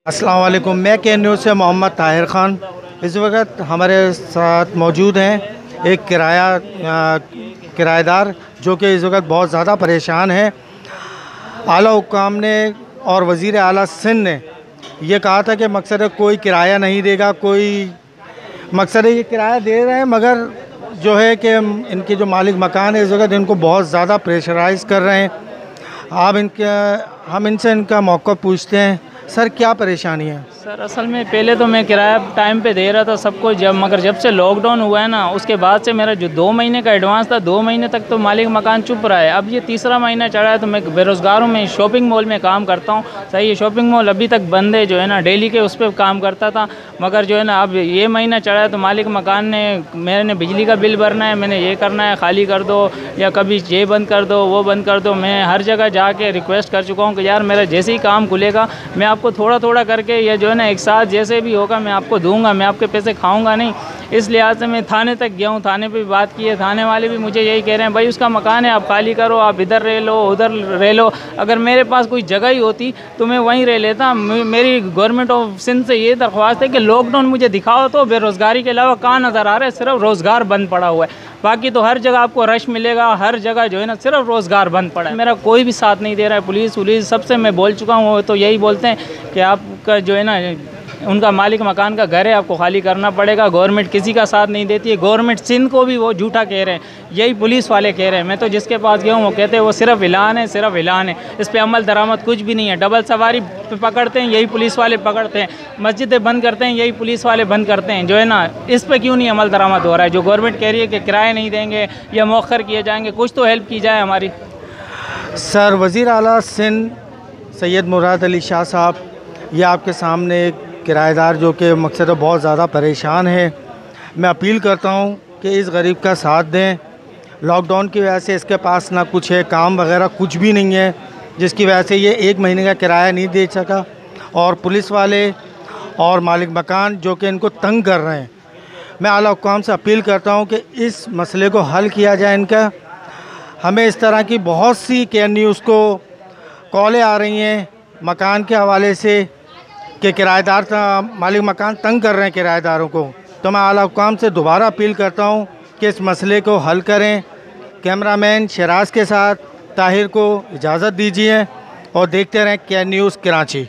अस्सलाम वालेकुम। मैं के न्यूज़ से मोहम्मद ताहिर ख़ान। इस वक्त हमारे साथ मौजूद हैं एक किराएदार जो कि इस वक्त बहुत ज़्यादा परेशान है। आला हुक्काम ने और वज़ीर आला सिंध ने ये कहा था कि मकसद कोई किराया नहीं देगा, कोई मकसद ये किराया दे रहे हैं, मगर जो है कि इनके जो मालिक मकान है इस वक्त इनको बहुत ज़्यादा प्रेशराइज़ कर रहे हैं। हम इनसे इनका मौक़िफ़ पूछते हैं। सर, क्या परेशानी है? सर, असल में पहले तो मैं किराया टाइम पे दे रहा था सबको, मगर जब से लॉकडाउन हुआ है ना उसके बाद से मेरा जो 2 महीने का एडवांस था 2 महीने तक तो मालिक मकान चुप रहा है। अब ये तीसरा महीना चढ़ा है तो मैं बेरोज़गार हूँ। मैं शॉपिंग मॉल में काम करता हूँ। सही है, शॉपिंग मॉल अभी तक बंद है, जो है ना डेली के उस पर काम करता था, मगर जो है ना अब ये महीना चढ़ा है तो मालिक मकान ने मैंने बिजली का बिल भरना है, मैंने ये करना है, खाली कर दो या कभी ये बंद कर दो वो बंद कर दो। मैं हर जगह जाके रिक्वेस्ट कर चुका हूँ कि यार मेरा जैसे ही काम खुलेगा मैं आपको थोड़ा थोड़ा करके या जो है ना एक साथ जैसे भी होगा मैं आपको दूंगा, मैं आपके पैसे खाऊंगा नहीं। इस लिहाज से मैं थाने तक गया हूँ, थाने पे भी बात की है। थाने वाले भी मुझे यही कह रहे हैं, भाई उसका मकान है आप खाली करो, आप इधर रह लो उधर रह लो। अगर मेरे पास कोई जगह ही होती तो मैं वहीं रह लेता। मेरी गवर्नमेंट ऑफ सिंध से ये दरख्वास्त है कि लॉकडाउन मुझे दिखाओ तो बेरोज़गारी के अलावा कहाँ नज़र आ रहा है, सिर्फ रोज़गार बंद पड़ा हुआ है। बाकी तो हर जगह आपको रश मिलेगा, हर जगह जो है ना सिर्फ रोज़गार बंद पड़ा है। मेरा कोई भी साथ नहीं दे रहा है। पुलिस सबसे मैं बोल चुका हूँ, वो तो यही बोलते हैं कि आपका जो है ना उनका मालिक मकान का घर है, आपको खाली करना पड़ेगा। गवर्नमेंट किसी का साथ नहीं देती है। गवर्नमेंट सिंध को भी वो झूठा कह रहे हैं, यही पुलिस वाले कह रहे हैं। मैं तो जिसके पास गया हूँ वो कहते हैं वो सिर्फ ऐलान है, सिर्फ ऐलान है, इस पर अमल दरामद कुछ भी नहीं है। डबल सवारी पकड़ते हैं यही पुलिस वाले पकड़ते हैं, मस्जिदें बंद करते हैं यही पुलिस वाले बंद करते हैं। जो है ना इस पर क्यों नहीं अमल दरामद हो रहा है? जो गवर्नमेंट कह रही है कि किराए नहीं देंगे या मौखर किए जाएंगे, कुछ तो हेल्प की जाए हमारी। सर, वज़ीर आला सिंध सैयद मुराद अली शाह साहब, ये आपके सामने एक किराएदार जो कि मकसद बहुत ज़्यादा परेशान है। मैं अपील करता हूँ कि इस गरीब का साथ दें। लॉकडाउन की वजह से इसके पास ना कुछ है, काम वगैरह कुछ भी नहीं है, जिसकी वजह से ये 1 महीने का किराया नहीं दे सका। और पुलिस वाले और मालिक मकान जो कि इनको तंग कर रहे हैं। मैं आला हुक्काम से अपील करता हूँ कि इस मसले को हल किया जाए इनका। हमें इस तरह की बहुत सी के न्यूज़ को कॉलें आ रही हैं मकान के हवाले से कि किराएदार मालिक मकान तंग कर रहे हैं किराएदारों को। तो मैं आला हुक्काम से दोबारा अपील करता हूँ कि इस मसले को हल करें। कैमरामैन शराज के साथ ताहिर को इजाज़त दीजिए और देखते रहें के न्यूज़ कराची।